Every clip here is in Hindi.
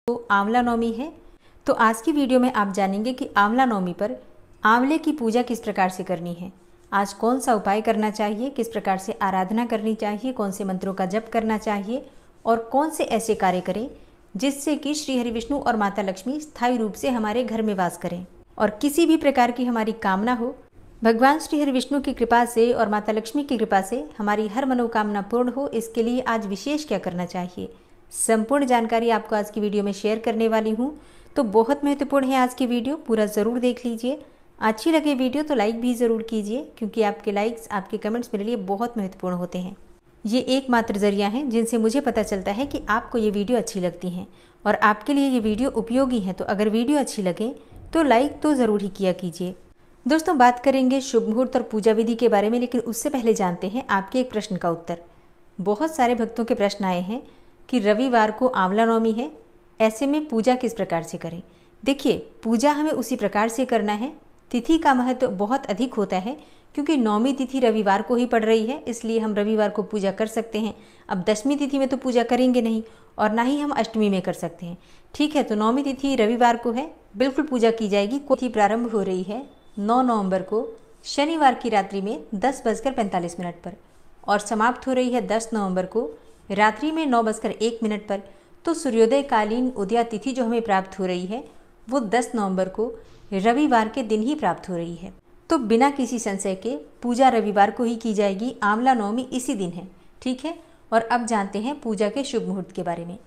आंवला नवमी है। तो आज की वीडियो में आप जानेंगे कि आंवला नवमी पर आंवले की पूजा किस प्रकार से करनी है, आज कौन सा उपाय करना चाहिए, किस प्रकार से आराधना करनी चाहिए, कौन से मंत्रों का जप करना चाहिए और कौन से ऐसे कार्य करें जिससे कि श्री हरि विष्णु और माता लक्ष्मी स्थायी रूप से हमारे घर में वास करें और किसी भी प्रकार की हमारी कामना हो, भगवान श्री हरि विष्णु की कृपा से और माता लक्ष्मी की कृपा से हमारी हर मनोकामना पूर्ण हो। इसके लिए आज विशेष क्या करना चाहिए, संपूर्ण जानकारी आपको आज की वीडियो में शेयर करने वाली हूँ। तो बहुत महत्वपूर्ण है आज की वीडियो, पूरा ज़रूर देख लीजिए। अच्छी लगे वीडियो तो लाइक भी ज़रूर कीजिए, क्योंकि आपके लाइक्स, आपके कमेंट्स मेरे लिए बहुत महत्वपूर्ण होते हैं। ये एकमात्र ज़रिया है जिनसे मुझे पता चलता है कि आपको ये वीडियो अच्छी लगती हैं और आपके लिए ये वीडियो उपयोगी है। तो अगर वीडियो अच्छी लगे तो लाइक तो ज़रूर ही किया कीजिए। दोस्तों, बात करेंगे शुभ मुहूर्त और पूजा विधि के बारे में, लेकिन उससे पहले जानते हैं आपके एक प्रश्न का उत्तर। बहुत सारे भक्तों के प्रश्न आए हैं कि रविवार को आंवला नवमी है, ऐसे में पूजा किस प्रकार से करें। देखिए, पूजा हमें उसी प्रकार से करना है। तिथि का महत्व बहुत अधिक होता है, क्योंकि नौमी तिथि रविवार को ही पड़ रही है, इसलिए हम रविवार को पूजा कर सकते हैं। अब दशमी तिथि में तो पूजा करेंगे नहीं और ना ही हम अष्टमी में कर सकते हैं। ठीक है, तो नौमी तिथि रविवार को है, बिल्कुल पूजा की जाएगी। तिथि प्रारंभ हो रही है 9 नवंबर को शनिवार की रात्रि में 10:45 पर और समाप्त हो रही है 10 नवंबर को रात्रि में 9:01 पर। तो सूर्योदय कालीन उदया तिथि जो हमें प्राप्त हो रही है वो 10 नवंबर को रविवार के दिन ही प्राप्त हो रही है। तो बिना किसी संशय के पूजा रविवार को ही की जाएगी। आंवला नवमी इसी दिन है, ठीक है। और अब जानते हैं पूजा के शुभ मुहूर्त के बारे में।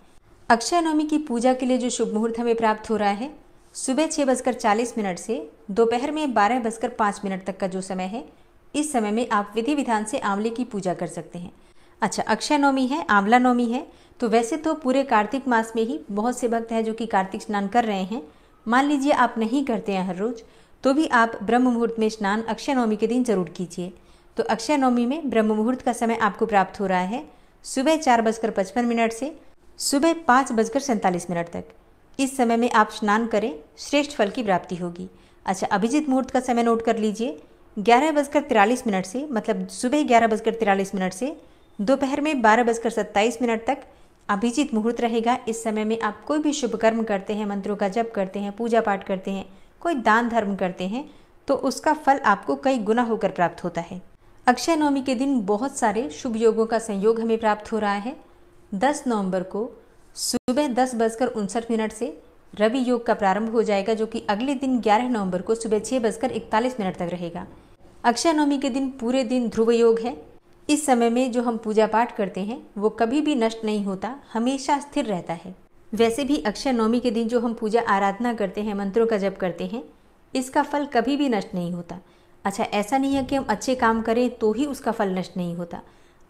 अक्षय नवमी की पूजा के लिए जो शुभ मुहूर्त हमें प्राप्त हो रहा है, सुबह 6:40 से दोपहर में 12:05 तक का जो समय है, इस समय में आप विधि विधान से आंवले की पूजा कर सकते हैं। अच्छा, अक्षय नवमी है, आंवला नवमी है, तो वैसे तो पूरे कार्तिक मास में ही बहुत से भक्त हैं जो कि कार्तिक स्नान कर रहे हैं। मान लीजिए आप नहीं करते हैं हर रोज, तो भी आप ब्रह्म मुहूर्त में स्नान अक्षय नवमी के दिन जरूर कीजिए। तो अक्षय नवमी में ब्रह्म मुहूर्त का समय आपको प्राप्त हो रहा है सुबह 4:55 से सुबह 5:47 तक। इस समय में आप स्नान करें, श्रेष्ठ फल की प्राप्ति होगी। अच्छा, अभिजीत मुहूर्त का समय नोट कर लीजिए 11:43 से, मतलब सुबह 11:43 से दोपहर में 12:27 तक अभिजीत मुहूर्त रहेगा। इस समय में आप कोई भी शुभ कर्म करते हैं, मंत्रों का जप करते हैं, पूजा पाठ करते हैं, कोई दान धर्म करते हैं, तो उसका फल आपको कई गुना होकर प्राप्त होता है। अक्षय नवमी के दिन बहुत सारे शुभ योगों का संयोग हमें प्राप्त हो रहा है। 10 नवंबर को सुबह 10:59 से रवि योग का प्रारंभ हो जाएगा, जो कि अगले दिन 11 नवंबर को सुबह 6:41 तक रहेगा। अक्षय नवमी के दिन पूरे दिन ध्रुव योग है। इस समय में जो हम पूजा पाठ करते हैं वो कभी भी नष्ट नहीं होता, हमेशा स्थिर रहता है। वैसे भी अक्षय नवमी के दिन जो हम पूजा आराधना करते हैं, मंत्रों का जप करते हैं, इसका फल कभी भी नष्ट नहीं होता। अच्छा, ऐसा नहीं है कि हम अच्छे काम करें तो ही उसका फल नष्ट नहीं होता।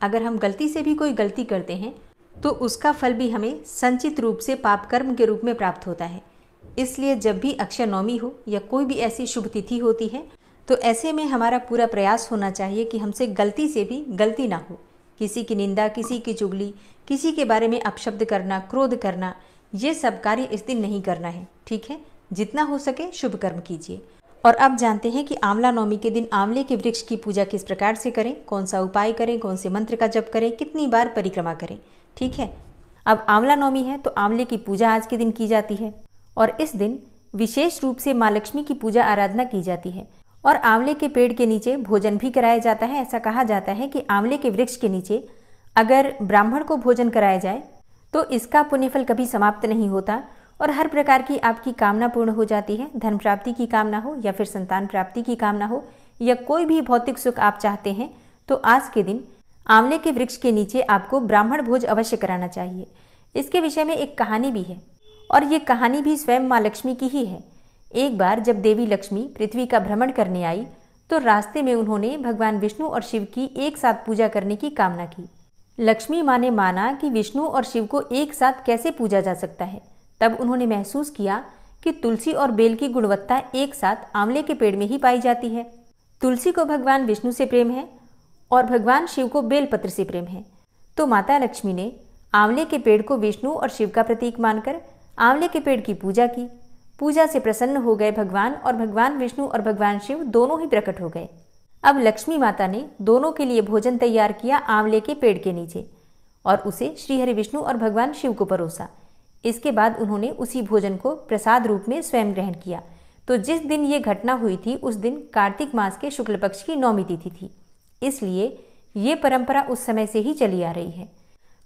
अगर हम गलती से भी कोई गलती करते हैं तो उसका फल भी हमें संचित रूप से पाप कर्म के रूप में प्राप्त होता है। इसलिए जब भी अक्षय नवमी हो या कोई भी ऐसी शुभ तिथि होती है, तो ऐसे में हमारा पूरा प्रयास होना चाहिए कि हमसे गलती से भी गलती ना हो। किसी की निंदा, किसी की चुगली, किसी के बारे में अपशब्द करना, क्रोध करना, ये सब कार्य इस दिन नहीं करना है, ठीक है। जितना हो सके शुभ कर्म कीजिए। और अब जानते हैं कि आंवला नवमी के दिन आंवले के वृक्ष की पूजा किस प्रकार से करें, कौन सा उपाय करें, कौन से मंत्र का जप करें, कितनी बार परिक्रमा करें, ठीक है। अब आंवला नवमी है तो आंवले की पूजा आज के दिन की जाती है और इस दिन विशेष रूप से माँ लक्ष्मी की पूजा आराधना की जाती है और आंवले के पेड़ के नीचे भोजन भी कराया जाता है। ऐसा कहा जाता है कि आंवले के वृक्ष के नीचे अगर ब्राह्मण को भोजन कराया जाए तो इसका पुण्यफल कभी समाप्त नहीं होता और हर प्रकार की आपकी कामना पूर्ण हो जाती है। धन प्राप्ति की कामना हो या फिर संतान प्राप्ति की कामना हो या कोई भी भौतिक सुख आप चाहते हैं, तो आज के दिन आंवले के वृक्ष के नीचे आपको ब्राह्मण भोज अवश्य कराना चाहिए। इसके विषय में एक कहानी भी है और ये कहानी भी स्वयं माँ लक्ष्मी की ही है। एक बार जब देवी लक्ष्मी पृथ्वी का भ्रमण करने आई तो रास्ते में उन्होंने भगवान विष्णु और शिव की एक साथ पूजा करने की कामना की। लक्ष्मी माँ ने माना कि विष्णु और शिव को एक साथ कैसे पूजा जा सकता है। तब उन्होंने महसूस किया कि तुलसी और बेल की गुणवत्ता एक साथ आंवले के पेड़ में ही पाई जाती है। तुलसी को भगवान विष्णु से प्रेम है और भगवान शिव को बेलपत्र से प्रेम है। तो माता लक्ष्मी ने आंवले के पेड़ को विष्णु और शिव का प्रतीक मानकर आंवले के पेड़ की पूजा की। पूजा से प्रसन्न हो गए भगवान और भगवान विष्णु और भगवान शिव दोनों ही प्रकट हो गए। अब लक्ष्मी माता ने दोनों के लिए भोजन तैयार किया आंवले के पेड़ के नीचे और उसे श्री हरि विष्णु और भगवान शिव को परोसा। इसके बाद उन्होंने उसी भोजन को प्रसाद रूप में स्वयं ग्रहण किया। तो जिस दिन ये घटना हुई थी उस दिन कार्तिक मास के शुक्ल पक्ष की नौमी तिथि थी, इसलिए ये परंपरा उस समय से ही चली आ रही है।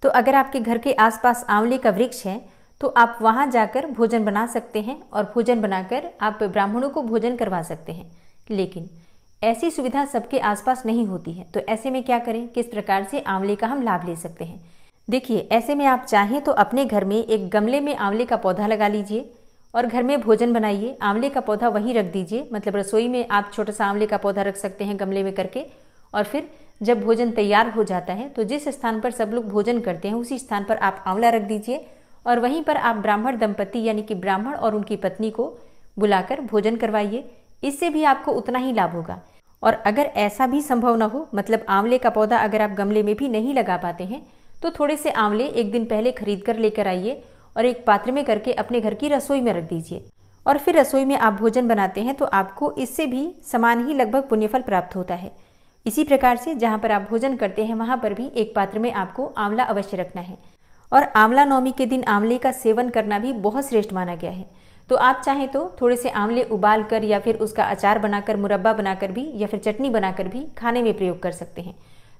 तो अगर आपके घर के आसपास आंवले का वृक्ष है तो आप वहाँ जाकर भोजन बना सकते हैं और भोजन बनाकर आप ब्राह्मणों को भोजन करवा सकते हैं। लेकिन ऐसी सुविधा सबके आसपास नहीं होती है, तो ऐसे में क्या करें, किस प्रकार से आंवले का हम लाभ ले सकते हैं। देखिए, ऐसे में आप चाहें तो अपने घर में एक गमले में आंवले का पौधा लगा लीजिए और घर में भोजन बनाइए। आंवले का पौधा वहीं रख दीजिए, मतलब रसोई में आप छोटा सा आंवले का पौधा रख सकते हैं गमले में करके। और फिर जब भोजन तैयार हो जाता है तो जिस स्थान पर सब लोग भोजन करते हैं उसी स्थान पर आप आंवला रख दीजिए और वहीं पर आप ब्राह्मण दंपति यानी कि ब्राह्मण और उनकी पत्नी को बुलाकर भोजन करवाइए। इससे भी आपको उतना ही लाभ होगा। और अगर ऐसा भी संभव न हो, मतलब आंवले का पौधा अगर आप गमले में भी नहीं लगा पाते हैं, तो थोड़े से आंवले एक दिन पहले खरीद कर लेकर आइए और एक पात्र में करके अपने घर की रसोई में रख दीजिए। और फिर रसोई में आप भोजन बनाते हैं तो आपको इससे भी समान ही लगभग पुण्यफल प्राप्त होता है। इसी प्रकार से जहाँ पर आप भोजन करते हैं वहाँ पर भी एक पात्र में आपको आंवला अवश्य रखना है। और आंवला नवमी के दिन आंवले का सेवन करना भी बहुत श्रेष्ठ माना गया है। तो आप चाहें तो थोड़े से आंवले उबाल कर या फिर उसका अचार बनाकर, मुरब्बा बनाकर भी या फिर चटनी बनाकर भी खाने में प्रयोग कर सकते हैं।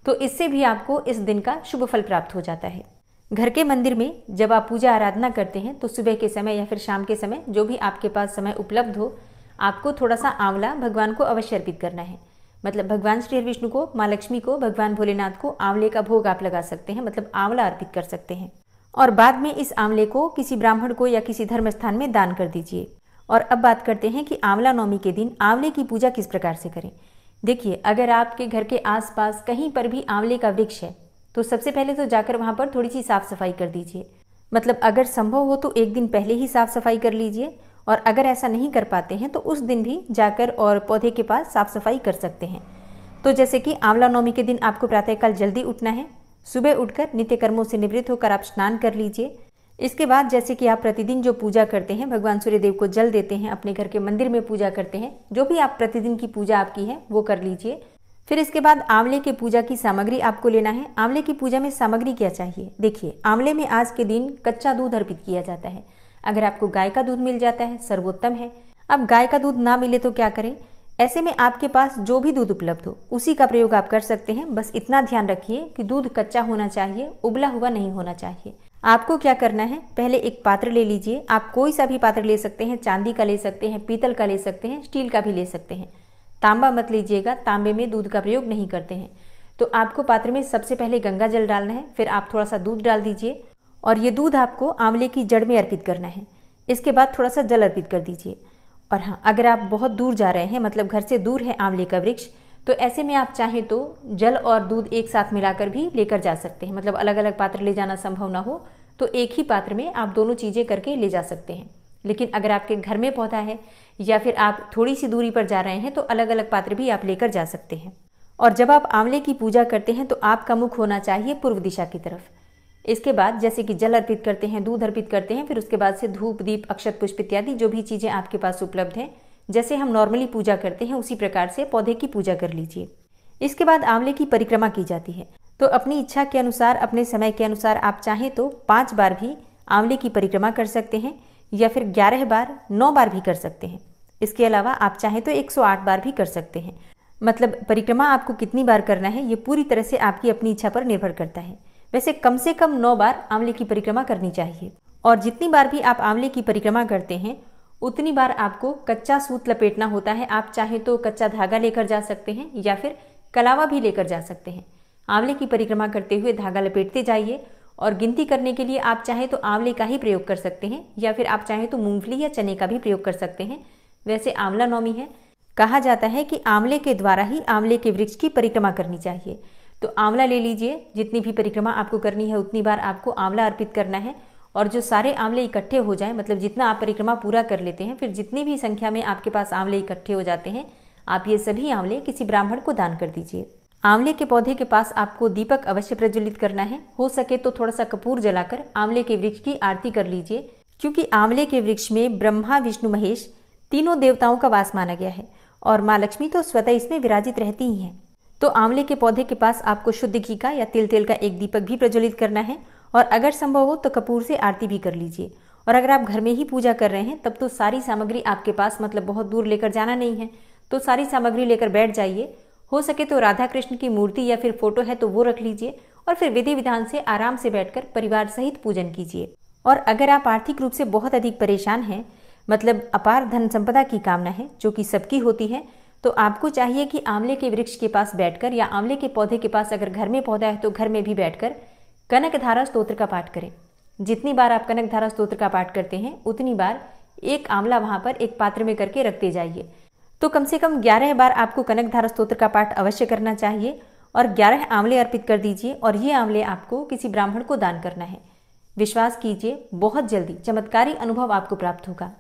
तो इससे भी आपको इस दिन का शुभ फल प्राप्त हो जाता है। घर के मंदिर में जब आप पूजा आराधना करते हैं तो सुबह के समय या फिर शाम के समय, जो भी आपके पास समय उपलब्ध हो, आपको थोड़ा सा आंवला भगवान को अवश्य अर्पित करना है। मतलब भगवान श्री विष्णु को, माँ लक्ष्मी को, भगवान भोलेनाथ को आंवले का भोग आप लगा सकते हैं, मतलब आंवला अर्पित कर सकते हैं। और बाद में इस आंवले को किसी ब्राह्मण को या किसी धर्म स्थान में दान कर दीजिए। और अब बात करते हैं कि आंवला नवमी के दिन आंवले की पूजा किस प्रकार से करें। देखिए, अगर आपके घर के आसपास कहीं पर भी आंवले का वृक्ष है तो सबसे पहले तो जाकर वहाँ पर थोड़ी सी साफ सफाई कर दीजिए। मतलब अगर संभव हो तो एक दिन पहले ही साफ सफाई कर लीजिए, और अगर ऐसा नहीं कर पाते हैं तो उस दिन भी जाकर और पौधे के पास साफ सफाई कर सकते हैं। तो जैसे कि आंवला नवमी के दिन आपको प्रातःकाल जल्दी उठना है, सुबह उठकर नित्य कर्मों से निवृत्त होकर आप स्नान कर लीजिए। इसके बाद जैसे कि आप प्रतिदिन जो पूजा करते हैं, भगवान सूर्यदेव को जल देते हैं, अपने घर के मंदिर में पूजा करते हैं, जो भी आप प्रतिदिन की पूजा आपकी है वो कर लीजिए। फिर इसके बाद आंवले के पूजा की सामग्री आपको लेना है। आंवले की पूजा में सामग्री क्या चाहिए? देखिए, आंवले में आज के दिन कच्चा दूध अर्पित किया जाता है। अगर आपको गाय का दूध मिल जाता है सर्वोत्तम है। अब गाय का दूध ना मिले तो क्या करें? ऐसे में आपके पास जो भी दूध उपलब्ध हो उसी का प्रयोग आप कर सकते हैं। बस इतना ध्यान रखिए कि दूध कच्चा होना चाहिए, उबला हुआ नहीं होना चाहिए। आपको क्या करना है, पहले एक पात्र ले लीजिए। आप कोई सा भी पात्र ले सकते हैं, चांदी का ले सकते हैं, पीतल का ले सकते हैं, स्टील का भी ले सकते हैं। तांबा मत लीजिएगा, तांबे में दूध का प्रयोग नहीं करते हैं। तो आपको पात्र में सबसे पहले गंगा जल डालना है, फिर आप थोड़ा सा दूध डाल दीजिए और ये दूध आपको आंवले की जड़ में अर्पित करना है। इसके बाद थोड़ा सा जल अर्पित कर दीजिए। और हाँ, अगर आप बहुत दूर जा रहे हैं, मतलब घर से दूर है आंवले का वृक्ष, तो ऐसे में आप चाहें तो जल और दूध एक साथ मिलाकर भी लेकर जा सकते हैं। मतलब अलग अलग पात्र ले जाना संभव ना हो तो एक ही पात्र में आप दोनों चीज़ें करके ले जा सकते हैं। लेकिन अगर आपके घर में पौधा है या फिर आप थोड़ी सी दूरी पर जा रहे हैं तो अलग अलग पात्र भी आप लेकर जा सकते हैं। और जब आप आंवले की पूजा करते हैं तो आपका मुख होना चाहिए पूर्व दिशा की तरफ। इसके बाद जैसे कि जल अर्पित करते हैं, दूध अर्पित करते हैं, फिर उसके बाद से धूप, दीप, अक्षत, पुष्प इत्यादि जो भी चीज़ें आपके पास उपलब्ध हैं, जैसे हम नॉर्मली पूजा करते हैं उसी प्रकार से पौधे की पूजा कर लीजिए। इसके बाद आंवले की परिक्रमा की जाती है। तो अपनी इच्छा के अनुसार, अपने समय के अनुसार आप चाहें तो 5 बार भी आंवले की परिक्रमा कर सकते हैं या फिर 11 बार, 9 बार भी कर सकते हैं। इसके अलावा आप चाहें तो 108 बार भी कर सकते हैं। मतलब परिक्रमा आपको कितनी बार करना है ये पूरी तरह से आपकी अपनी इच्छा पर निर्भर करता है। वैसे कम से कम 9 बार आंवले की परिक्रमा करनी चाहिए। और जितनी बार भी आप आंवले की परिक्रमा करते हैं उतनी बार आपको कच्चा सूत लपेटना होता है। आप चाहें तो कच्चा धागा लेकर जा सकते हैं या फिर कलावा भी लेकर जा सकते हैं। आंवले की परिक्रमा करते हुए धागा लपेटते जाइए। और गिनती करने के लिए आप चाहें तो आंवले का ही प्रयोग कर सकते हैं या फिर आप चाहें तो मूंगफली या चने का भी प्रयोग कर सकते हैं। वैसे आंवला नवमी है, कहा जाता है कि आंवले के द्वारा ही आंवले के वृक्ष की परिक्रमा करनी चाहिए। तो आंवला ले लीजिए, जितनी भी परिक्रमा आपको करनी है उतनी बार आपको आंवला अर्पित करना है। और जो सारे आंवले इकट्ठे हो जाएं, मतलब जितना आप परिक्रमा पूरा कर लेते हैं, फिर जितनी भी संख्या में आपके पास आंवले इकट्ठे हो जाते हैं, आप ये सभी आंवले किसी ब्राह्मण को दान कर दीजिए। आंवले के पौधे के पास आपको दीपक अवश्य प्रज्वलित करना है। हो सके तो थोड़ा सा कपूर जलाकर आंवले के वृक्ष की आरती कर लीजिए, क्योंकि आंवले के वृक्ष में ब्रह्मा, विष्णु, महेश तीनों देवताओं का वास माना गया है और माँ लक्ष्मी तो स्वतः इसमें विराजित रहती ही हैं। तो आंवले के पौधे के पास आपको शुद्ध घी का या तिल तेल का एक दीपक भी प्रज्वलित करना है और अगर संभव हो तो कपूर से आरती भी कर लीजिए। और अगर आप घर में ही पूजा कर रहे हैं तब तो सारी सामग्री आपके पास, मतलब बहुत दूर लेकर जाना नहीं है, तो सारी सामग्री लेकर बैठ जाइए। हो सके तो राधा कृष्ण की मूर्ति या फिर फोटो है तो वो रख लीजिए और फिर विधि विधान से आराम से बैठकर परिवार सहित पूजन कीजिए। और अगर आप आर्थिक रूप से बहुत अधिक परेशान हैं, मतलब अपार धन संपदा की कामना है जो कि सबकी होती है, तो आपको चाहिए कि आंवले के वृक्ष के पास बैठकर या आंवले के पौधे के पास, अगर घर में पौधा है तो घर में भी बैठकर कनकधारा स्तोत्र का पाठ करें। जितनी बार आप कनकधारा स्तोत्र का पाठ करते हैं उतनी बार एक आंवला वहां पर एक पात्र में करके रखते जाइए। तो कम से कम 11 बार आपको कनकधारा स्तोत्र का पाठ अवश्य करना चाहिए और 11 आंवले अर्पित कर दीजिए और ये आंवले आपको किसी ब्राह्मण को दान करना है। विश्वास कीजिए, बहुत जल्दी चमत्कारी अनुभव आपको प्राप्त होगा।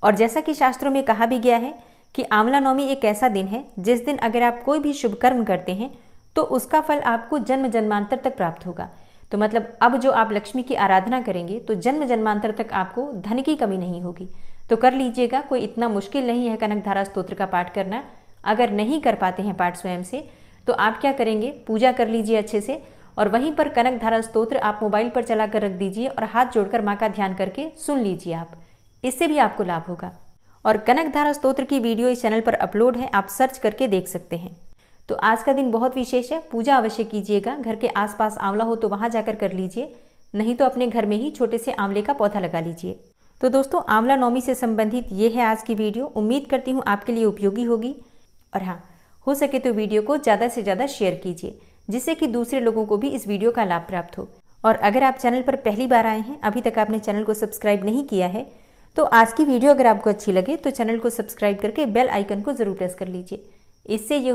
और जैसा कि शास्त्रों में कहा भी गया है कि आंवला नवमी एक ऐसा दिन है जिस दिन अगर आप कोई भी शुभ कर्म करते हैं तो उसका फल आपको जन्म जन्मांतर तक प्राप्त होगा। तो मतलब अब जो आप लक्ष्मी की आराधना करेंगे तो जन्म जन्मांतर तक आपको धन की कमी नहीं होगी। तो कर लीजिएगा, कोई इतना मुश्किल नहीं है कनकधारा स्तोत्र का पाठ करना। अगर नहीं कर पाते हैं पाठ स्वयं से तो आप क्या करेंगे, पूजा कर लीजिए अच्छे से और वहीं पर कनकधारा स्तोत्र आप मोबाइल पर चला कर रख दीजिए और हाथ जोड़कर माँ का ध्यान करके सुन लीजिए आप, इससे भी आपको लाभ होगा। और कनकधारा स्तोत्र की वीडियो इस चैनल पर अपलोड है, आप सर्च करके देख सकते हैं। तो आज का दिन बहुत विशेष है, पूजा अवश्य कीजिएगा। घर के आसपास आंवला हो तो वहां जाकर कर लीजिए, नहीं तो अपने घर में ही छोटे से आंवले का पौधा लगा लीजिए। तो दोस्तों, आंवला नवमी से संबंधित ये है आज की वीडियो। उम्मीद करती हूँ आपके लिए उपयोगी होगी। और हाँ, हो सके तो वीडियो को ज़्यादा से ज़्यादा शेयर कीजिए जिससे कि दूसरे लोगों को भी इस वीडियो का लाभ प्राप्त हो। और अगर आप चैनल पर पहली बार आए हैं, अभी तक आपने चैनल को सब्सक्राइब नहीं किया है, तो आज की वीडियो अगर आपको अच्छी लगे तो चैनल को सब्सक्राइब करके बेल आइकन को जरूर प्रेस कर लीजिए। इससे ये